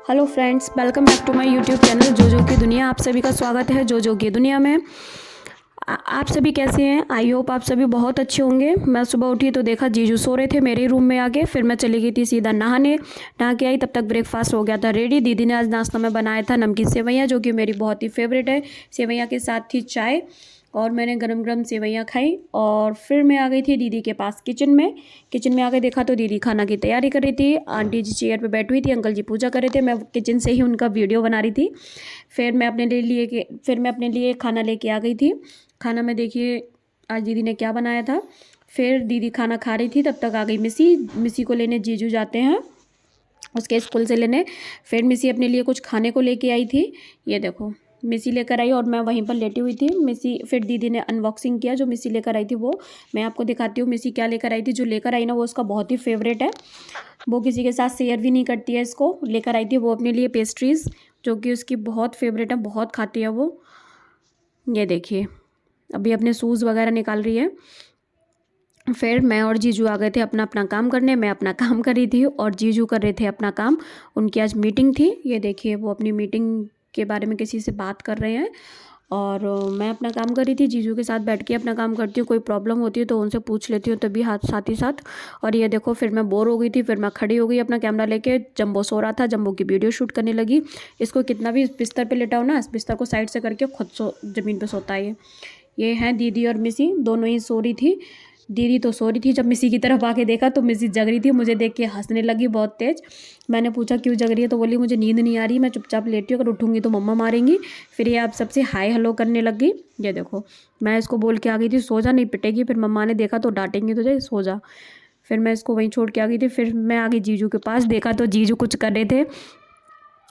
Hello friends, welcome back to my YouTube channel Jojo की दुनिया। आप सभी का स्वागत है जोजो की दुनिया में। आप सभी कैसे हैं? आई होप आप सभी बहुत अच्छे होंगे। मैं सुबह उठी तो देखा जीजू सो रहे थे मेरे रूम में आके। फिर मैं चली गई थी सीधा नहाने। नहा के आई तब तक ब्रेकफास्ट हो गया था रेडी। दीदी ने आज नाश्ता में बनाया था नमकीन सेवैयाँ, जो कि मेरी बहुत ही फेवरेट है। सेवैयाँ के साथ थी चाय और मैंने गरम गरम सेवैयाँ खाई। और फिर मैं आ गई थी दीदी के पास किचन में आके देखा तो दीदी खाना की तैयारी कर रही थी। आंटी जी चेयर पे बैठी हुई थी, अंकल जी पूजा कर रहे थे। मैं किचन से ही उनका वीडियो बना रही थी। फिर मैं अपने लिए खाना लेके आ गई थी। खाना में देखिए आज दीदी ने क्या बनाया था। फिर दीदी खाना खा रही थी, तब तक आ गई मिसी को लेने जीजू जाते हैं उसके स्कूल से लेने। फिर मिसी अपने लिए कुछ खाने को लेके आई थी। ये देखो मिसी लेकर आई और मैं वहीं पर लेटी हुई थी। मिसी फिर दीदी ने अनबॉक्सिंग किया जो मिसी लेकर आई थी। वो मैं आपको दिखाती हूँ मिसी क्या लेकर आई थी। जो लेकर आई ना वो उसका बहुत ही फेवरेट है। वो किसी के साथ शेयर भी नहीं करती है। इसको लेकर आई थी वो अपने लिए पेस्ट्रीज़, जो कि उसकी बहुत फेवरेट है, बहुत खाती है वो। ये देखिए अभी अपने शूज़ वगैरह निकाल रही है। फिर मैं और जीजू आ गए थे अपना अपना काम करने। मैं अपना काम कर रही थी और जीजू कर रहे थे अपना काम। उनकी आज मीटिंग थी। ये देखिए वो अपनी मीटिंग के बारे में किसी से बात कर रहे हैं और मैं अपना काम कर रही थी। जीजू के साथ बैठ के अपना काम करती हूँ। कोई प्रॉब्लम होती है तो उनसे पूछ लेती हूँ तभी साथ ही साथ। और ये देखो फिर मैं बोर हो गई थी। फिर मैं खड़ी हो गई अपना कैमरा लेके। जंबो सो रहा था, जंबो की वीडियो शूट करने लगी। इसको कितना भी बिस्तर पे लेटाओ ना, इस बिस्तर को साइड से करके खुद ज़मीन पे सोता है ये हैं दीदी और मिसी, दोनों ही सो रही थी। दीदी तो सो रही थी। जब मिसी की तरफ आके देखा तो मिसी जग रही थी। मुझे देख के हंसने लगी बहुत तेज। मैंने पूछा क्यों जग रही है तो बोली मुझे नींद नहीं आ रही, मैं चुपचाप लेटी हूँ, अगर उठूँगी तो मम्मा मारेंगी। फिर ये आप सबसे हाय हेलो करने लग गई। ये देखो मैं इसको बोल के आ गई थी सो जा, नहीं पिटेगी। फिर मम्मा ने देखा तो डांटेंगी तुझे, सो जा। फिर मैं इसको वहीं छोड़ के आ गई थी। फिर मैं आ गई जीजू के पास। देखा तो जीजू कुछ कर रहे थे।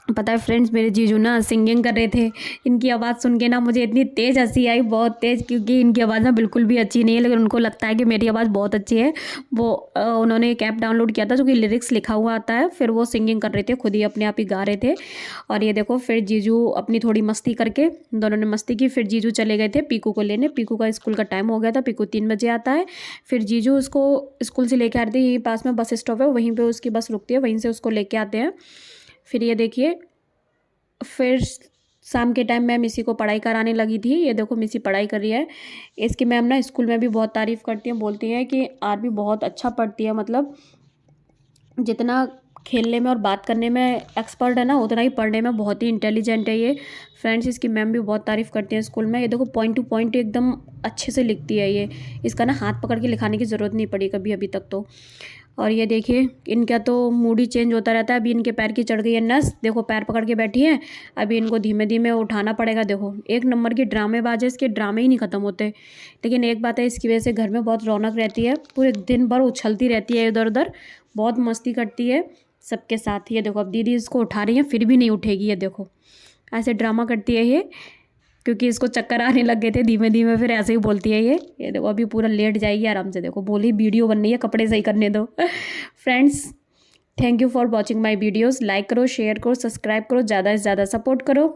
पता है फ्रेंड्स, मेरे जीजू ना सिंगिंग कर रहे थे। इनकी आवाज़ सुन के ना मुझे इतनी तेज़ हंसी आई, बहुत तेज़, क्योंकि इनकी आवाज़ ना बिल्कुल भी अच्छी नहीं है, लेकिन उनको लगता है कि मेरी आवाज़ बहुत अच्छी है। वो उन्होंने एक ऐप डाउनलोड किया था जो कि लिरिक्स लिखा हुआ आता है। फिर वो सिंगिंग कर रहे थे, खुद ही अपने आप ही गा रहे थे। और ये देखो फिर जीजू अपनी थोड़ी मस्ती करके, दोनों ने मस्ती की। फिर जीजू चले गए थे पीकू को लेने। पीकू का स्कूल का टाइम हो गया था, पीकू 3 बजे आता है। फिर जीजू उसको स्कूल से लेके आ रहे थे। यहीं पास में बस स्टॉप है, वहीं पर उसकी बस रुकती है, वहीं से उसको लेके आते हैं। फिर ये देखिए फिर शाम के टाइम मैं मिसी को पढ़ाई कराने लगी थी। ये देखो मिसी पढ़ाई कर रही है। इसकी मैम ना स्कूल में भी बहुत तारीफ़ करती हैं, बोलती हैं कि आरबी बहुत अच्छा पढ़ती है। मतलब जितना खेलने में और बात करने में एक्सपर्ट है ना, उतना ही पढ़ने में बहुत ही इंटेलिजेंट है ये। फ्रेंड्स इसकी मैम भी बहुत तारीफ़ करती हैं स्कूल में। ये देखो पॉइंट टू पॉइंट एकदम अच्छे से लिखती है ये। इसका ना हाथ पकड़ के लिखाने की ज़रूरत नहीं पड़ी कभी अभी तक तो। और ये देखिए इनका तो मूड ही चेंज होता रहता है। अभी इनके पैर की चढ़ गई है नस, देखो पैर पकड़ के बैठी हैं। अभी इनको धीमे धीमे उठाना पड़ेगा। देखो एक नंबर की ड्रामेबाज है, इसके ड्रामे ही नहीं ख़त्म होते। लेकिन एक बात है, इसकी वजह से घर में बहुत रौनक रहती है। पूरे दिन भर उछलती रहती है इधर उधर, बहुत मस्ती करती है सबके साथ। ये देखो अब दीदी इसको उठा रही है, फिर भी नहीं उठेगी। ये देखो ऐसे ड्रामा करती है ये, क्योंकि इसको चक्कर आने लग गए थे धीमे धीमे, फिर ऐसे ही बोलती है ये देखो अभी पूरा लेट जाएगी आराम से। देखो बोली वीडियो बन रही है, कपड़े सही करने दो। Friends thank you for watching my videos. Like करो, शेयर करो, सब्सक्राइब करो, ज़्यादा से ज़्यादा सपोर्ट करो।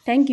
Thank you.